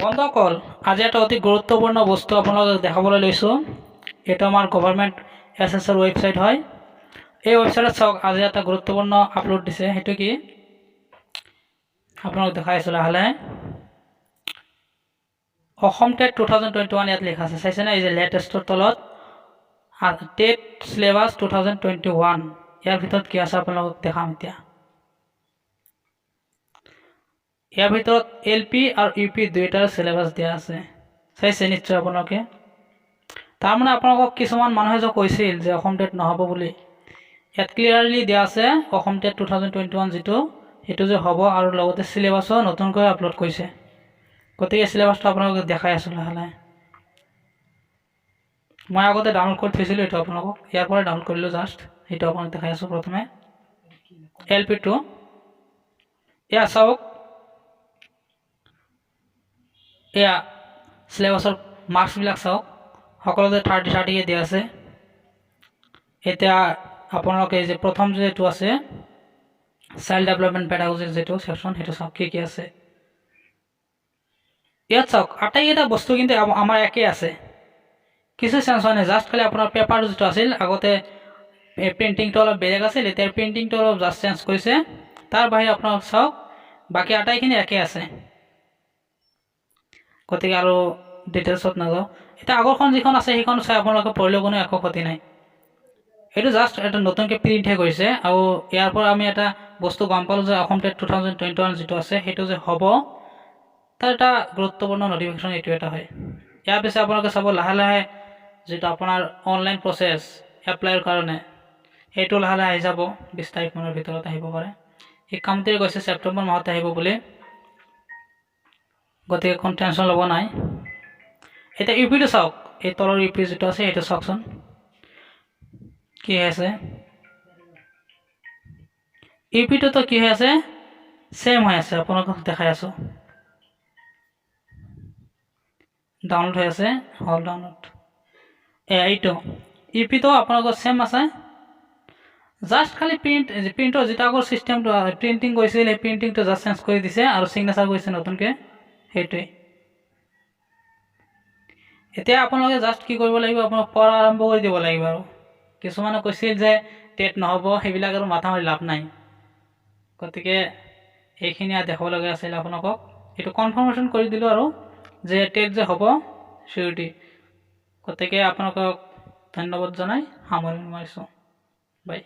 বন্ধুসকল, আজি এটা অতি গুৰুত্বপূৰ্ণ বস্তু আপোনালোকক দেখাবলৈ লৈছোঁ। এইটো আমাৰ গভৰ্ণমেণ্ট এছএছৰ ৱেবছাইট হয়। এই ৱেবছাইটত চাওক, আজি এটা গুৰুত্বপূৰ্ণ আপলোড দিছে। সেইটো কি আপোনালোক দেখাই আছোঁ লাহে লাহে। অসম টেট 2021 ইয়াত লিখা আছে, চাইছেনে? এই যে লেটেষ্টৰ তলত টেট চিলেবাছ 2021, ইয়াৰ ভিতৰত কি আছে আপোনালোকক দেখাম এতিয়া। ইয়াৰ ভিতৰত LP আৰু UP দুয়োটাৰ চিলেবাছ দিয়া আছে, চাইছে নিশ্চয় আপোনালোকে। তাৰমানে আপোনালোকক কিছুমান মানুহে যে কৈছিল যে অসম টেট নহ'ব বুলি, ইয়াত ক্লিয়াৰলি দিয়া আছে অসম টেট 2021 যিটো, সেইটো যে হ'ব, আৰু লগতে চিলেবাছো নতুনকৈ আপলোড কৰিছে। গতিকে চিলেবাছটো আপোনালোকক দেখাই আছোঁ লাহে লাহে। মই আগতে ডাউনলোড কৰি থৈছিলোঁ, এইটো আপোনালোকক ইয়াৰ পৰাই ডাউনলোড কৰিলোঁ জাষ্ট। সেইটো আপোনাক দেখাই আছোঁ। প্ৰথমে LP2 এয়া চাওক, এয়া চিলেবাছৰ মাৰ্কছবিলাক চাওক, সকলোতে 30 দিয়া আছে। এতিয়া আপোনালোকে যে প্ৰথম যিটো আছে চাইল্ড ডেভেলপমেণ্ট পেডাগজিৰ যিটো ছেকশ্যন, সেইটো চাওক কি আছে। ইয়াত চাওক আটাইকেইটা বস্তু কিন্তু আমাৰ একেই আছে, কিছু চেঞ্জ হোৱা নাই। জাষ্ট খালি আপোনাৰ পেপাৰ যিটো আছিল, আগতে প্ৰিণ্টিংটো অলপ বেলেগ আছিল, এতিয়া প্ৰিণ্টিংটো অলপ জাষ্ট চেঞ্জ কৰিছে। তাৰ বাহিৰে আপোনালোক চাওক বাকী আটাইখিনি একেই আছে। গতিকে আৰু ডিটেইলছত নাযাওঁ। এতিয়া আগৰখন যিখন আছে সেইখন চাই আপোনালোকে পঢ়িলেও কোনো একো ক্ষতি নাই। এইটো জাষ্ট এটা নতুনকৈ প্ৰিণ্টহে কৰিছে। আৰু ইয়াৰ পৰা আমি এটা বস্তু গম পালোঁ যে অসম টেট 2021 যিটো আছে সেইটো যে হ'ব, তাৰ এটা গুৰুত্বপূৰ্ণ নটিফিকেশ্যন এইটো এটা হয়। ইয়াৰ পিছত আপোনালোকে চাব লাহে লাহে যিটো আপোনাৰ অনলাইন প্ৰচেছ এপ্লাইৰ কাৰণে, সেইটো লাহে লাহে আহি যাব। 20 তাৰিখমানৰ ভিতৰত আহিব পাৰে। শিক্ষামন্ত্ৰীয়ে কৈছে ছেপ্টেম্বৰ মাহত আহিব বুলি, গতিকে কোনো টেনশ্যন ল'ব নাই। এতিয়া UPটো চাওক, এই তলৰ UP যিটো আছে সেইটো চাওকচোন কি হৈ আছে। UPটোতো কি হৈ আছে, ছেম হৈ আছে। আপোনালোকক দেখাই আছোঁ, ডাউনলোড হৈ আছে, হল ডাউনলোড। এইটো UPটো আপোনালোকৰ ছেম আছে, জাষ্ট খালি প্ৰিণ্টৰ যিটো আগৰ চিষ্টেমটো প্ৰিণ্টিং কৰিছিল, সেই প্ৰিণ্টিংটো জাষ্ট চেঞ্জ কৰি দিছে আৰু চিগনেচাৰ কৰিছে নতুনকৈ, সেইটোৱেই। এতিয়া আপোনালোকে জাষ্ট কি কৰিব লাগিব, আপোনাক পঢ়া আৰম্ভ কৰি দিব লাগিব। আৰু কিছুমানে কৈছিল যে টেট নহ'ব, সেইবিলাক আৰু মাথা মাৰি লাভ নাই। গতিকে এইখিনি দেখাব লগা আছিল আপোনালোকক। এইটো কনফাৰ্মেশ্যন কৰি দিলোঁ আৰু যে টেট যে হ'ব চিউৰিটি। গতিকে আপোনালোকক ধন্যবাদ জনাই সামৰণি মাৰিছোঁ। বাই।